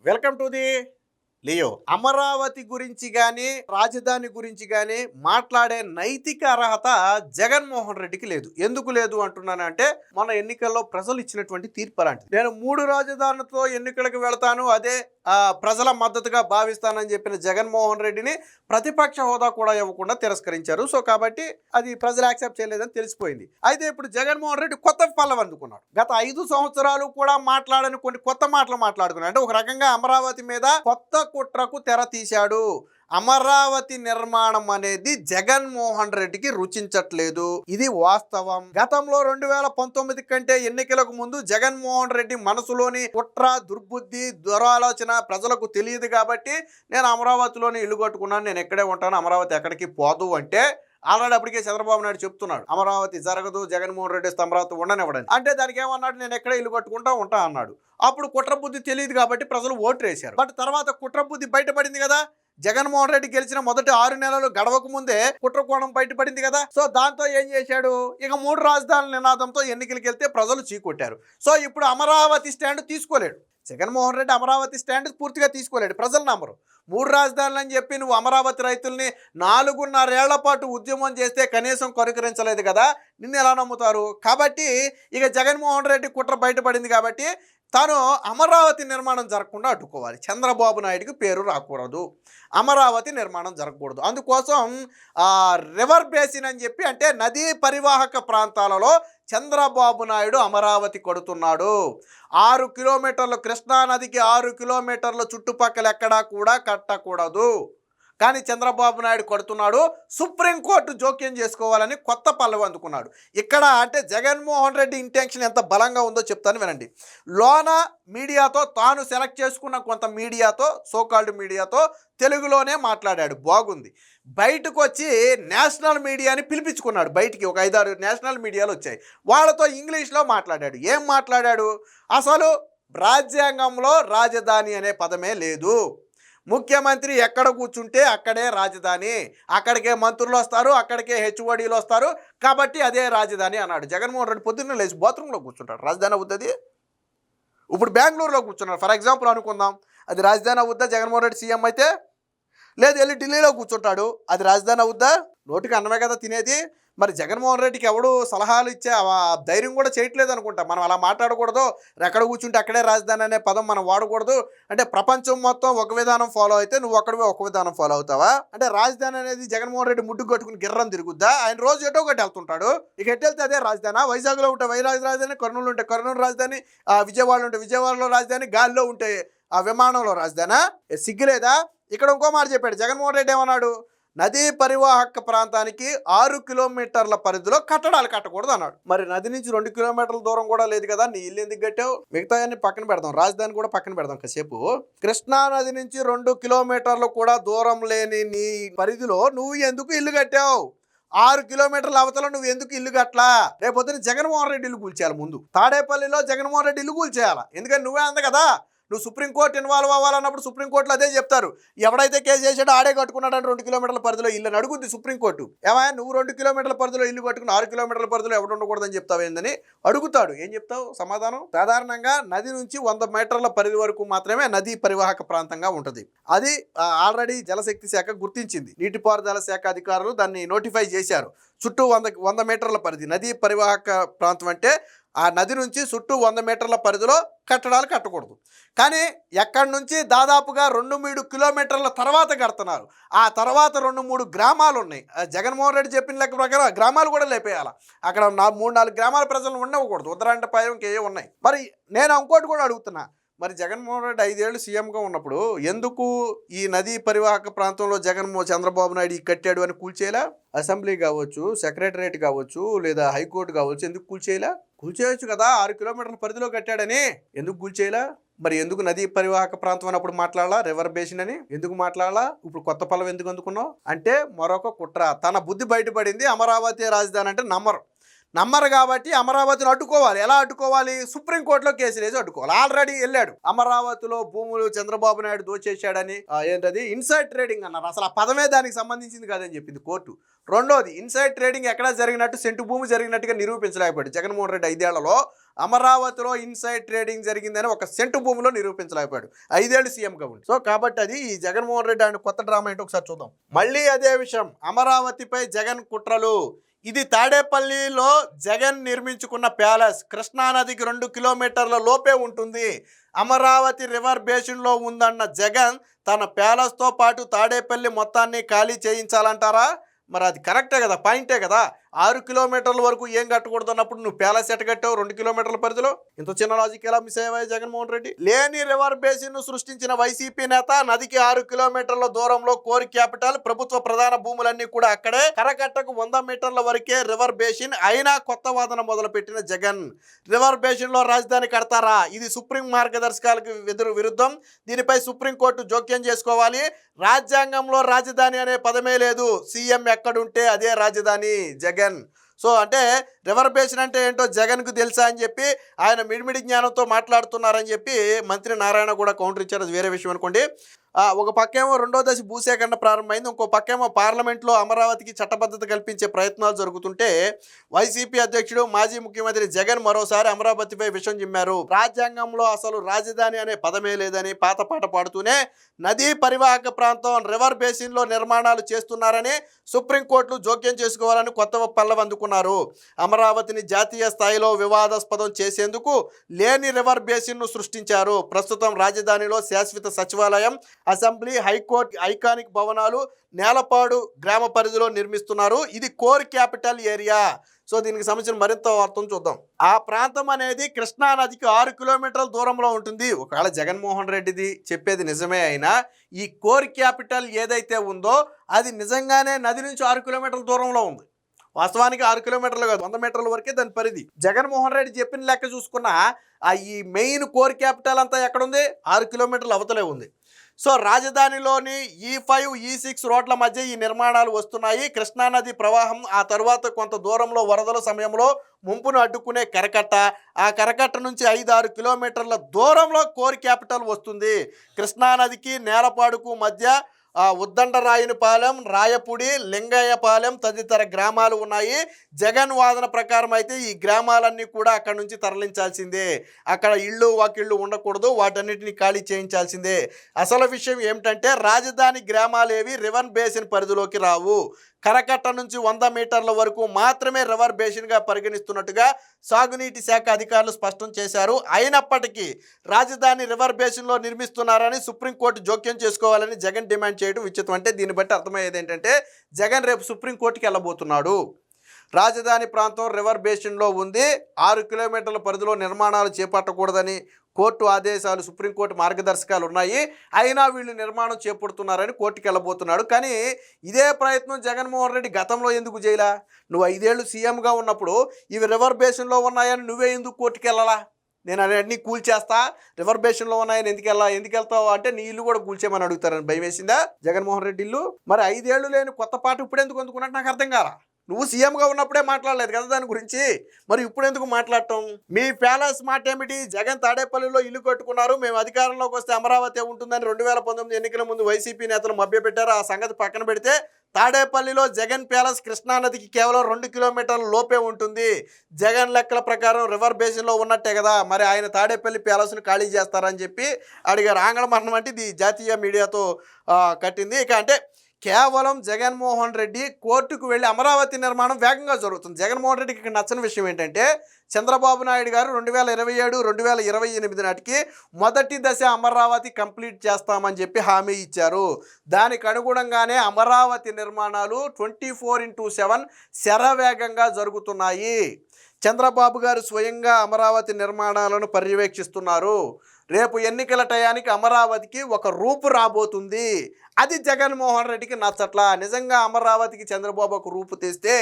Welcome to the Leo. Amaravati గురించి కానీ రాజధాని గురించి కానీ మాట్లాడే నైతిక అర్హత జగన్మోహన్ రెడ్డికి లేదు. ఎందుకు లేదు అంటున్నానంటే మన ఎన్నికల్లో ప్రజలు ఇచ్చినటువంటి తీర్పు అలాంటిది. నేను 3 రాజధానులతో ఎన్నికలకు వెళతాను, అదే ప్రజల మద్దతుగా భావిస్తానని చెప్పిన జగన్మోహన్ రెడ్డిని ప్రతిపక్ష హోదా కూడా ఇవ్వకుండా తిరస్కరించారు. సో కాబట్టి అది ప్రజలు యాక్సెప్ట్ చేయలేదని తెలిసిపోయింది. అయితే ఇప్పుడు జగన్మోహన్ రెడ్డి కొత్త పల్లవి అందుకున్నాడు. గత 5 సంవత్సరాలు కూడా మాట్లాడని కొన్ని కొత్త మాటలు మాట్లాడుకున్నాడు. అంటే ఒక రకంగా అమరావతి మీద కొత్త కుట్రకు తెర తీశాడు. అమరావతి నిర్మాణం అనేది జగన్మోహన్ రెడ్డికి రుచించట్లేదు, ఇది వాస్తవం. గతంలో 2019 కంటే ఎన్నికలకు ముందు జగన్మోహన్ రెడ్డి మనసులోని కుట్ర, దుర్బుద్ధి, దురాలోచన ప్రజలకు తెలియదు కాబట్టి నేను అమరావతిలోని ఇల్లు కట్టుకున్నాను, నేను ఎక్కడే ఉంటాను, అమరావతి ఎక్కడికి పోదు అంటే ఆల్రెడీ అప్పటికే చంద్రబాబు నాయుడు చెప్తున్నాడు అమరావతి జరగదు, జగన్మోహన్ రెడ్డి అమరావతి ఉండనివ్వడని. అంటే దానికి ఏమన్నాడు, నేను ఎక్కడే ఇల్లు కట్టుకుంటా అన్నాడు. అప్పుడు కుట్ర బుద్ధి తెలియదు కాబట్టి ప్రజలు ఓటు వేశారు. బట్ తర్వాత కుట్ర బుద్ధి బయటపడింది కదా. జగన్మోహన్ రెడ్డి గెలిచిన మొదటి 6 నెలలు గడవక ముందే కుట్రకోణం బయటపడింది కదా. సో దాంతో ఏం చేశాడు, ఇక 3 రాజధానుల నినాదంతో ఎన్నికలకు వెళ్తే ప్రజలు చీకొట్టారు. సో ఇప్పుడు అమరావతి స్టాండ్ తీసుకోలేడు జగన్మోహన్ రెడ్డి. అమరావతి స్టాండ్ పూర్తిగా తీసుకోలేడు, ప్రజలు నమ్మరు. 3 రాజధానులు అని చెప్పి నువ్వు అమరావతి రైతుల్ని 4.5 ఏళ్ల పాటు ఉద్యమం చేస్తే కనీసం కరుకరించలేదు కదా, నిన్ను ఎలా నమ్ముతారు? కాబట్టి ఇక జగన్మోహన్ రెడ్డి కుట్ర బయటపడింది కాబట్టి తాను అమరావతి నిర్మాణం జరగకుండా అడ్డుకోవాలి. చంద్రబాబు నాయుడికి పేరు రాకూడదు, అమరావతి నిర్మాణం జరగకూడదు. అందుకోసం రివర్ బేసిన్ అని చెప్పి, అంటే నదీ పరివాహక ప్రాంతాలలో చంద్రబాబు నాయుడు అమరావతి కడుతున్నాడు. 6 కిలోమీటర్లు, కృష్ణానదికి 6 కిలోమీటర్ల చుట్టుపక్కల ఎక్కడా కూడా కట్టకూడదు, కానీ చంద్రబాబు నాయుడు కడుతున్నాడు. సుప్రీంకోర్టు జోక్యం చేసుకోవాలని కొత్త పల్లవి అందుకున్నాడు. ఇక్కడ అంటే జగన్మోహన్ రెడ్డి ఇంటెన్షన్ ఎంత బలంగా ఉందో చెప్తాను వినండి. లోన మీడియాతో, తాను సెలెక్ట్ చేసుకున్న కొంత మీడియాతో, సోకాల్డ్ మీడియాతో తెలుగులోనే మాట్లాడాడు, బాగుంది. బయటకు వచ్చి నేషనల్ మీడియాని పిలిపించుకున్నాడు. బయటికి ఒక 5-6 నేషనల్ మీడియాలు వచ్చాయి, వాళ్ళతో ఇంగ్లీష్లో మాట్లాడాడు. ఏం మాట్లాడాడు, అసలు రాజ్యాంగంలో రాజధాని అనే పదమే లేదు, ముఖ్యమంత్రి ఎక్కడ కూర్చుంటే అక్కడే రాజధాని, అక్కడికే మంత్రులు వస్తారు, అక్కడికే హెచ్ఓడీలు వస్తారు, కాబట్టి అదే రాజధాని అన్నాడు. జగన్మోహన్ రెడ్డి పొద్దున్నే లేచి బాత్రూంలో కూర్చుంటాడు, రాజధాని అవుతుంది. ఇప్పుడు బెంగళూరులో కూర్చున్నాడు ఫర్ ఎగ్జాంపుల్ అనుకుందాం, అది రాజధాని అవుద్దా? జగన్మోహన్ రెడ్డి సీఎం అయితే లేదు, వెళ్ళి ఢిల్లీలో కూర్చుంటాడు, అది రాజధాని అవుద్దా? నోటికి అన్నమే కదా తినేది. మరి జగన్మోహన్ రెడ్డికి ఎవడు సలహాలు ఇచ్చే ధైర్యం కూడా చేయట్లేదు అనుకుంటా. మనం అలా మాట్లాడకూడదు, ఎక్కడ కూర్చుంటే అక్కడే రాజధాని అనే పదం మనం వాడకూడదు. అంటే ప్రపంచం మొత్తం ఒక విధానం ఫాలో అయితే నువ్వు అక్కడే ఒక విధానం ఫాలో అవుతావా? అంటే రాజధాని అనేది జగన్మోహన్ రెడ్డి ముడ్డు కట్టుకుని గిర్రం తిరుగుద్దా? ఆయన రోజు ఎటో ఒకటి వెళ్తుంటాడు, ఇక ఎటు వెళ్తే అదే రాజధాని. వైజాగ్లో ఉంటే వైజాగ్ రాజధాని, కర్నూలు ఉంటే కర్నూలు రాజధాని, విజయవాడలో ఉంటే విజయవాడలో రాజధాని, గాలిలో ఉంటే ఆ విమానంలో రాజధానా? సిగ్గులేదా? ఇక్కడ ఇంకో మాట చెప్పాడు జగన్మోహన్ రెడ్డి, ఏమన్నాడు, నదీ పరివాహక ప్రాంతానికి 6 కిలోమీటర్ల పరిధిలో కట్టడాలు కట్టకూడదు అన్నాడు. మరి నది నుంచి 2 కిలోమీటర్ల దూరం కూడా లేదు కదా, నీ ఇల్లు ఎందుకు కట్టావు? మిగతాయన్ని పక్కన పెడదాం, రాజధాని కూడా పక్కన పెడదాం కాసేపు. కృష్ణా నది నుంచి 2 కిలోమీటర్లు కూడా దూరం లేని నీ పరిధిలో నువ్వు ఎందుకు ఇల్లు కట్టావు? 6 కిలోమీటర్ల అవతల నువ్వు ఎందుకు ఇల్లు కట్టలా? రేపొద్దున జగన్మోహన్ రెడ్డి ఇల్లు కూల్చేయాలి. ముందు తాడేపల్లిలో జగన్మోహన్ రెడ్డి ఇల్లు కూల్చేయాలా, ఎందుకని నువ్వే అంద కదా. నువ్వు సుప్రీంకోర్టు ఇన్వాల్వ్ అవ్వాలన్నప్పుడు సుప్రీంకోర్టులో అదే చెప్తారు, ఎవడైతే కేసు చేసాడో ఆడే కట్టుకున్నాడని 2 కిలోమీటర్ల పరిధిలో ఇల్లు అడుగుద్ది సుప్రీంకోర్టు. ఏమైనా నువ్వు 2 కిలోమీటర్ల పరిధిలో ఇల్లు కట్టుకుని 6 కిలోమీటర్ల పరిధిలో ఎవడు ఉండకూడదని చెప్తావు ఏందని అడుగుతాడు. ఏం చెప్తావు సమాధానం? సాధారణంగా నది నుంచి 100 మీటర్ల పరిధి వరకు మాత్రమే నదీ పరివాహక ప్రాంతంగా ఉంటుంది. అది ఆల్రెడీ జలశక్తి శాఖ గుర్తించింది, నీటిపారుదల శాఖ అధికారులు దాన్ని నోటిఫై చేశారు. చుట్టూ 100 మీటర్ల పరిధి నదీ పరివాహక ప్రాంతం అంటే ఆ నది నుంచి చుట్టూ 100 మీటర్ల పరిధిలో కట్టడాలు కట్టకూడదు. కానీ ఎక్కడి నుంచి దాదాపుగా 2-3 కిలోమీటర్ల తర్వాత కడుతున్నారు. ఆ తర్వాత 2-3 గ్రామాలు ఉన్నాయి. జగన్మోహన్ రెడ్డి చెప్పిన లెక్క ప్రకారం గ్రామాలు కూడా లేపేయాలి. అక్కడ 3-4 గ్రామాల ప్రజలు ఉండకూడదు, ఉత్తరాంటపాయం ఇంకేం ఉన్నాయి. మరి నేను ఇంకోటి కూడా అడుగుతున్నా, మరి జగన్మోహన్ రెడ్డి 5 ఏళ్ళు సీఎంగా ఉన్నప్పుడు ఎందుకు ఈ నదీ పరివాహక ప్రాంతంలో చంద్రబాబు నాయుడు కట్టాడు అని కూల్చేయలా? అసెంబ్లీ కావచ్చు, సెక్రటరేట్ కావచ్చు, లేదా హైకోర్టు కావచ్చు, ఎందుకు కూల్చేయలా? కూల్చేయచ్చు కదా, 6 కిలోమీటర్ల పరిధిలో కట్టాడని ఎందుకు కూల్చేయలా? మరి ఎందుకు నదీ పరివాహక ప్రాంతం అన్నప్పుడు మాట్లాడాలా, రివర్ బేసిన్ అని ఎందుకు మాట్లాడాలా? ఇప్పుడు కొత్త పల్లవి ఎందుకు అందుకున్నావు? అంటే మరొక కుట్ర, తన బుద్ధి బయటపడింది. అమరావతి రాజధాని అంటే నమ్మరు. నమ్మరు కాబట్టి అమరావతిని అడ్డుకోవాలి. ఎలా అడ్డుకోవాలి? సుప్రీంకోర్టులో కేసులు వేసి అడ్డుకోవాలి. ఆల్రెడీ వెళ్ళాడు. అమరావతిలో భూములు చంద్రబాబు నాయుడు దోచేశాడని ఏంటది ఇన్సైడ్ ట్రేడింగ్ అన్నారు. అసలు ఆ పదమే దానికి సంబంధించింది కాదని చెప్పింది కోర్టు. రెండోది ఇన్సైడ్ ట్రేడింగ్ ఎక్కడా జరిగినట్టు సెంటు భూమి జరిగినట్టుగా నిరూపించలేకపోయాడు జగన్మోహన్ రెడ్డి. 5 ఏళ్లలో అమరావతిలో ఇన్సైడ్ ట్రేడింగ్ జరిగిందని ఒక సెంటు భూమిలో నిరూపించలేకపోయాడు 5 ఏళ్ళు సీఎంగా ఉండి. సో కాబట్టి అది ఈ జగన్మోహన్ రెడ్డి ఆయన కొత్త డ్రామా ఏంటో ఒకసారి చూద్దాం. మళ్ళీ అదే విషయం, అమరావతిపై జగన్ కుట్రలు. ఇది తాడేపల్లిలో జగన్ నిర్మించుకున్న ప్యాలెస్ కృష్ణానదికి 2 కిలోమీటర్ల లోపే ఉంటుంది. అమరావతి రివర్ బేసిన్లో ఉందన్న జగన్ తన ప్యాలెస్తో పాటు తాడేపల్లి మొత్తాన్ని ఖాళీ చేయించాలంటారా? మరి అది కరెక్టే కదా, పాయింటే కదా. 6 కిలోమీటర్ల వరకు ఏం కట్టకూడదు అన్నప్పుడు నువ్వు ప్యాలెస్ ఎట్ట కట్టావు 2 కిలోమీటర్ల పరిధిలో? ఇంత చిన్న లాజిక్ ఎలా మిస్ అయ్యాయి జగన్మోహన్ రెడ్డి? లేని రివర్ బేసిన్ ను సృష్టించిన వైసీపీ నేత నదికి 6 కిలోమీటర్ల దూరంలో కోర్ క్యాపిటల్, ప్రభుత్వ ప్రధాన భూములన్నీ కూడా అక్కడే, కరకట్టకు 100 మీటర్ల వరకే రివర్ బేసిన్ అయినా కొత్త వాదన మొదలుపెట్టిన జగన్. రివర్ బేసిన్ లో రాజధాని కడతారా? ఇది సుప్రీం మార్గదర్శకాలకు విరుద్ధం. దీనిపై సుప్రీంకోర్టు జోక్యం చేసుకోవాలి. రాజ్యాంగంలో రాజధాని అనే పదమే లేదు. సీఎం ఎక్కడుంటే అదే రాజధాని జగన్. సో అంటే రివర్ బేసిన్ అంటే ఏంటో జగన్కు తెలుసా అని చెప్పి ఆయన మిడిమిడి జ్ఞానంతో మాట్లాడుతున్నారని చెప్పి మంత్రి నారాయణ కూడా కౌంటర్ ఇచ్చారు. అది వేరే విషయం అనుకోండి. ఒక పక్కేమో 2వ దశ భూసేకరణ ప్రారంభమైంది, ఇంకో పక్కేమో పార్లమెంట్లో అమరావతికి చట్టబద్ధత కల్పించే ప్రయత్నాలు జరుగుతుంటే వైసీపీ అధ్యక్షుడు మాజీ ముఖ్యమంత్రి జగన్ మరోసారి అమరావతిపై విషం చిమ్మారు. రాజ్యాంగంలో అసలు రాజధాని అనే పదమే లేదని పాత పాట పాడుతూనే నదీ పరివాహక ప్రాంతం రివర్ బేసిన్లో నిర్మాణాలు చేస్తున్నారని సుప్రీంకోర్టులు జోక్యం చేసుకోవాలని కొత్త పల్లవి అందుకున్నారు. అమరావతిని జాతీయ స్థాయిలో వివాదాస్పదం చేసేందుకు లేని రివర్ బేసిన్ను సృష్టించారు. ప్రస్తుతం రాజధానిలో శాశ్వత సచివాలయం, అసెంబ్లీ, హైకోర్టు, ఐకానిక్ భవనాలు నేలపాడు గ్రామ పరిధిలో నిర్మిస్తున్నారు. ఇది కోర్ క్యాపిటల్ ఏరియా. సో దీనికి సంబంధించిన మరింత వార్తను చూద్దాం. ఆ ప్రాంతం అనేది కృష్ణా నదికి 6 కిలోమీటర్ల దూరంలో ఉంటుంది. ఒకవేళ జగన్మోహన్ రెడ్డిది చెప్పేది నిజమే అయినా ఈ కోర్ క్యాపిటల్ ఏదైతే ఉందో అది నిజంగానే నది నుంచి 6 కిలోమీటర్ల దూరంలో ఉంది. వాస్తవానికి 6 కిలోమీటర్లు కాదు, 100 మీటర్ల వరకే దాని పరిధి. జగన్మోహన్ రెడ్డి చెప్పిన లెక్క చూసుకున్నా ఈ మెయిన్ కోర్ క్యాపిటల్ అంతా ఎక్కడుంది? 6 కిలోమీటర్ల అవతలే ఉంది. సో రాజధానిలోని E5, E6 రోడ్ల మధ్య ఈ నిర్మాణాలు వస్తున్నాయి. కృష్ణానది ప్రవాహం, ఆ తర్వాత కొంత దూరంలో వరదల సమయంలో ముంపును అడ్డుకునే కరకట్ట, ఆ కరకట్ట నుంచి 5-6 కిలోమీటర్ల దూరంలో కోర్ క్యాపిటల్ వస్తుంది. కృష్ణానదికి నేలపాడుకు మధ్య ఉద్దండరాయునిపాలెం, రాయపుడి, లింగయ్యపాలెం తదితర గ్రామాలు ఉన్నాయి. జగన్ వాదన ప్రకారం అయితే ఈ గ్రామాలన్నీ కూడా అక్కడ నుంచి తరలించాల్సిందే. అక్కడ ఇళ్ళు వాకిళ్ళు ఉండకూడదు, వాటన్నిటిని ఖాళీ చేయించాల్సిందే. అసలు విషయం ఏమిటంటే రాజధాని గ్రామాలేవి రివర్ బేసిన్ పరిధిలోకి రావు. కరకట్ట నుంచి 100 మీటర్ల వరకు మాత్రమే రివర్ బేసిన్గా పరిగణిస్తున్నట్టుగా సాగునీటి శాఖ అధికారులు స్పష్టం చేశారు. అయినప్పటికీ రాజధాని రివర్ బేసిన్లో నిర్మిస్తున్నారని సుప్రీంకోర్టు జోక్యం చేసుకోవాలని జగన్ డిమాండ్ చేయడం విచిత్రం. అంటే దీన్ని బట్టి అర్థమయ్యేది ఏంటంటే జగన్ రేపు సుప్రీంకోర్టుకి వెళ్ళబోతున్నాడు. రాజధాని ప్రాంతం రివర్ బేసిన్లో ఉంది, 6 కిలోమీటర్ల పరిధిలో నిర్మాణాలు చేపట్టకూడదని కోర్టు ఆదేశాలు, సుప్రీంకోర్టు మార్గదర్శకాలు ఉన్నాయి. అయినా వీళ్ళు నిర్మాణం చేపడుతున్నారని కోర్టుకి వెళ్ళబోతున్నాడు. కానీ ఇదే ప్రయత్నం జగన్మోహన్ రెడ్డి గతంలో ఎందుకు చేయలా? నువ్వు 5 ఏళ్ళు సీఎంగా ఉన్నప్పుడు ఇవి రివర్ బేసిన్లో ఉన్నాయని నువ్వే ఎందుకు కోర్టుకి వెళ్ళాలా? నేను అన్నీ కూల్చేస్తా, రివర్ బేసిన్లో ఉన్నాయని ఎందుకు వెళ్తావు అంటే నీ ఇల్లు కూడా కూల్చేయమని అడుగుతారని భయం వేసిందా జగన్మోహన్ రెడ్డి ఇల్లు? మరి 5 ఏళ్ళు లేని కొత్త పాట ఇప్పుడు ఎందుకు అందుకున్నట్టు నాకు అర్థం కాలా. నువ్వు సీఎంగా ఉన్నప్పుడే మాట్లాడలేదు కదా దాని గురించి, మరి ఇప్పుడు ఎందుకు మాట్లాడటం? మీ ప్యాలెస్ మాట ఏమిటి? జగన్ తాడేపల్లిలో ఇల్లు కట్టుకున్నారు, మేము అధికారంలోకి వస్తే అమరావతి ఉంటుందని 2019 ఎన్నికల ముందు వైసీపీ నేతలు మభ్యపెట్టారు. ఆ సంగతి పక్కన పెడితే తాడేపల్లిలో జగన్ ప్యాలెస్ కృష్ణానదికి కేవలం 2 కిలోమీటర్ల లోపే ఉంటుంది. జగన్ లెక్కల ప్రకారం రివర్ బేసిన్లో ఉన్నట్టే కదా, మరి ఆయన తాడేపల్లి ప్యాలెస్ను ఖాళీ చేస్తారని చెప్పి అడిగారు. ఆంగ్లమరణం అంటే ఇది జాతీయ మీడియాతో కట్టింది. ఇక అంటే కేవలం జగన్మోహన్ రెడ్డి కోర్టుకు వెళ్ళి అమరావతి నిర్మాణం వేగంగా జరుగుతుంది. జగన్మోహన్ రెడ్డికి ఇక్కడ నచ్చని విషయం ఏంటంటే చంద్రబాబు నాయుడు గారు 2027, 2028 నాటికి మొదటి దశ అమరావతి కంప్లీట్ చేస్తామని చెప్పి హామీ ఇచ్చారు. దానికి అనుగుణంగానే అమరావతి నిర్మాణాలు 24/7 శరవేగంగా జరుగుతున్నాయి. చంద్రబాబు గారు స్వయంగా అమరావతి నిర్మాణాలను పర్యవేక్షిస్తున్నారు. రేపు ఎన్నికల టయానికి అమరావతికి ఒక రూపు రాబోతుంది. అది జగన్మోహన్ రెడ్డికి నచ్చట్లా. నిజంగా అమరావతికి చంద్రబాబు ఒక రూపు తెస్తే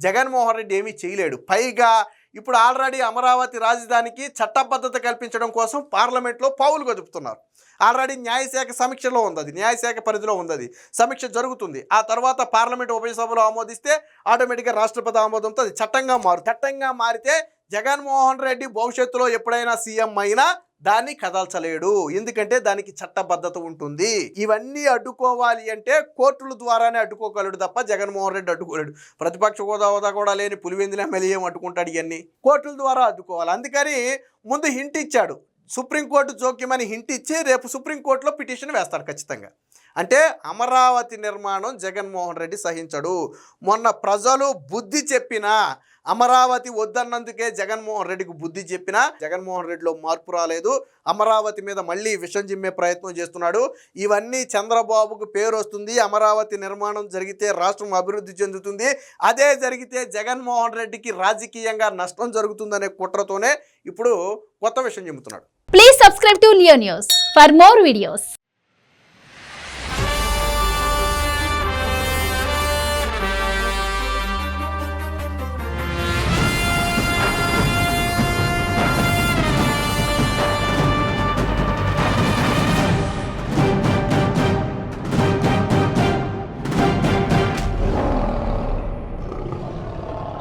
జగన్మోహన్ రెడ్డి ఏమీ చేయలేడు. పైగా ఇప్పుడు ఆల్రెడీ అమరావతి రాజధానికి చట్టబద్ధత కల్పించడం కోసం పార్లమెంట్లో పావులు కదుపుతున్నారు. ఆల్రెడీ న్యాయశాఖ సమీక్షలో ఉంది, అది న్యాయశాఖ పరిధిలో ఉంది, అది సమీక్ష జరుగుతుంది. ఆ తర్వాత పార్లమెంట్ ఉభయ సభలో ఆమోదిస్తే ఆటోమేటిక్గా రాష్ట్రపతి ఆమోదంతో అది చట్టంగా మారితే జగన్మోహన్ రెడ్డి భవిష్యత్తులో ఎప్పుడైనా సీఎం అయినా దాన్ని కదల్చలేడు, ఎందుకంటే దానికి చట్టబద్ధత ఉంటుంది. ఇవన్నీ అడ్డుకోవాలి అంటే కోర్టుల ద్వారానే అడ్డుకోగలడు తప్ప జగన్మోహన్ రెడ్డి అడ్డుకోలేడు. ప్రతిపక్ష హోదా కూడా లేని పులివెందుల ఎమ్మెల్యే అడ్డుకుంటాడు, ఇవన్నీ కోర్టుల ద్వారా అడ్డుకోవాలి. అందుకని ముందు హింట్ ఇచ్చాడు, సుప్రీంకోర్టు జోక్యమని హింట్ ఇచ్చి రేపు సుప్రీంకోర్టులో పిటిషన్ వేస్తాడు ఖచ్చితంగా. అంటే అమరావతి నిర్మాణం జగన్మోహన్ రెడ్డి సహించడు. మొన్న ప్రజలు బుద్ధి చెప్పినా, అమరావతి వద్దన్నందుకే జగన్మోహన్ రెడ్డికి బుద్ధి చెప్పినా జగన్మోహన్ రెడ్డిలో మార్పు రాలేదు. అమరావతి మీద మళ్ళీ విషం జిమ్మే ప్రయత్నం చేస్తున్నాడు. ఇవన్నీ చంద్రబాబుకు పేరు వస్తుంది, అమరావతి నిర్మాణం జరిగితే రాష్ట్రం అభివృద్ధి చెందుతుంది, అదే జరిగితే జగన్మోహన్ రెడ్డికి రాజకీయంగా నష్టం జరుగుతుందనే కుట్రతోనే ఇప్పుడు కొత్త విషయం చెబుతున్నాడు. Please subscribe to Leo news for more videos.